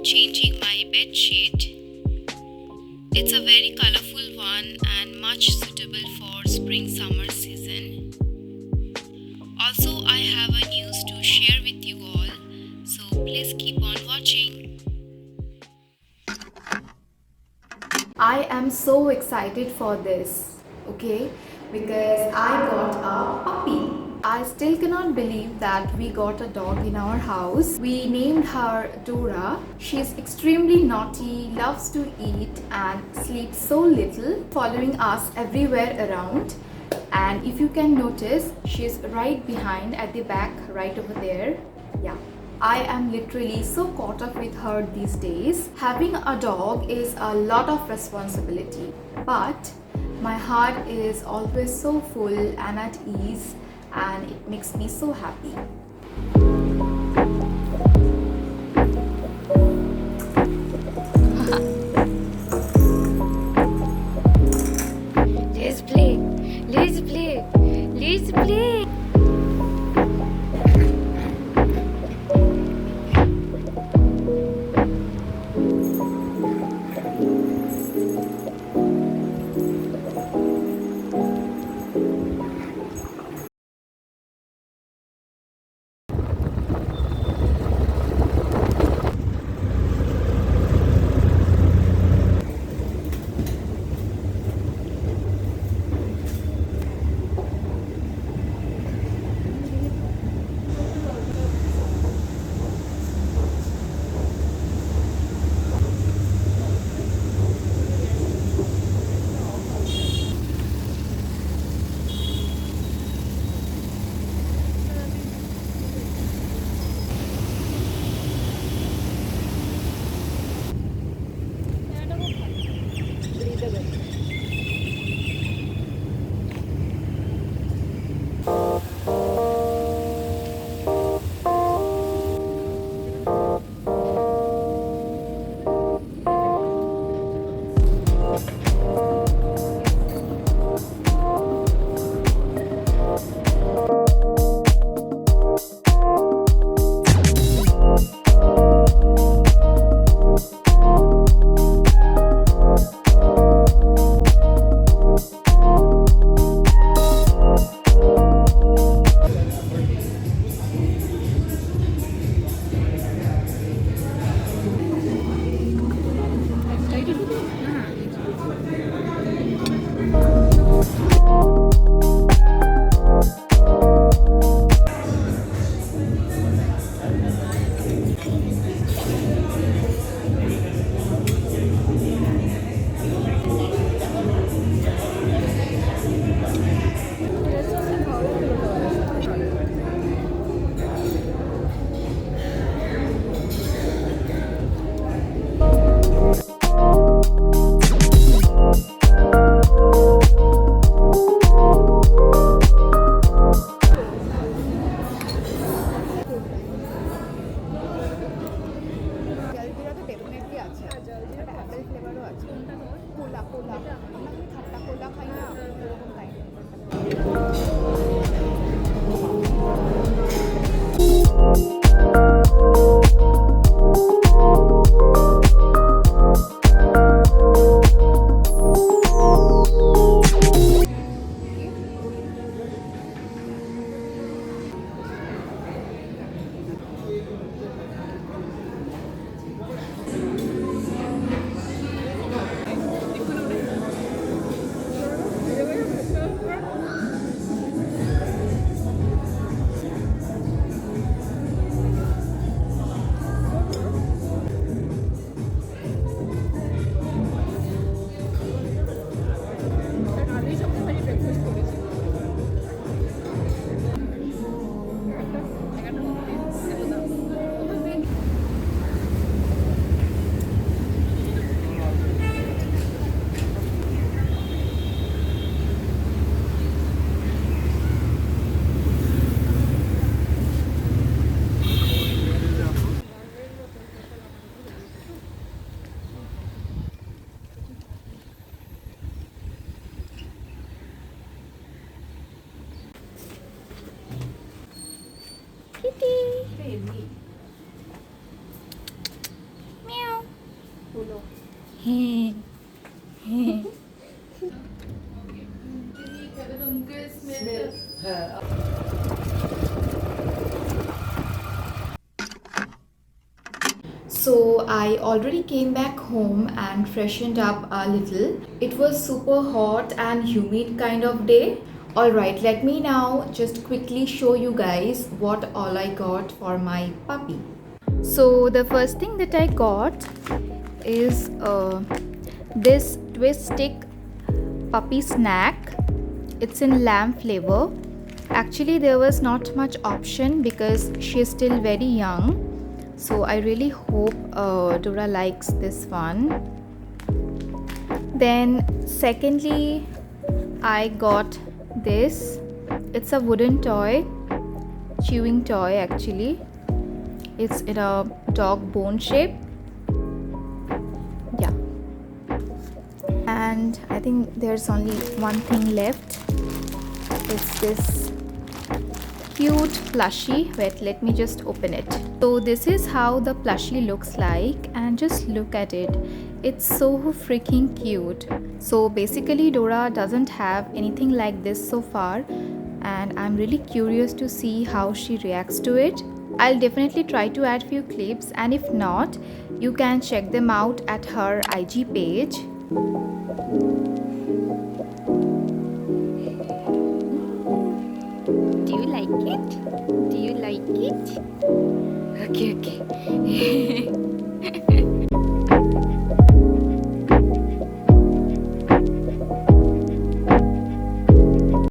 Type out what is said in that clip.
changing my bed sheet. It's a very colorful one and much suitable for spring summer season. Also, I have a news to share with you all, so please keep on watching. I am so excited for this, okay, because I got a puppy. I still cannot believe that we got a dog in our house. We named her Dora. She's extremely naughty, loves to eat, and sleeps so little, following us everywhere around. And if you can notice, she's right behind at the back, right over there. Yeah. I am literally so caught up with her these days. Having a dog is a lot of responsibility, but my heart is always so full and at ease, and it makes me so happy. Let's play. Let's play. Let's play. So I already came back home and freshened up a little. It was super hot and humid kind of day. Alright, let me now just quickly show you guys what all I got for my puppy. So the first thing that I got is this twist stick puppy snack. It's in lamb flavor. Actually, there was not much option because she's still very young. So I really hope Dora likes this one. Then secondly, I got this. It's a wooden toy, chewing toy actually. It's in a dog bone shape. Yeah. And I think there's only one thing left. It's this cute plushie. Wait, let me just open it. So this is how the plushie looks like, and just look at it. It's so freaking cute. So basically Dora doesn't have anything like this so far, and I'm really curious to see how she reacts to it. I'll definitely try to add few clips, and if not, you can check them out at her IG page. Do you like it? Do you like it? Okay, okay.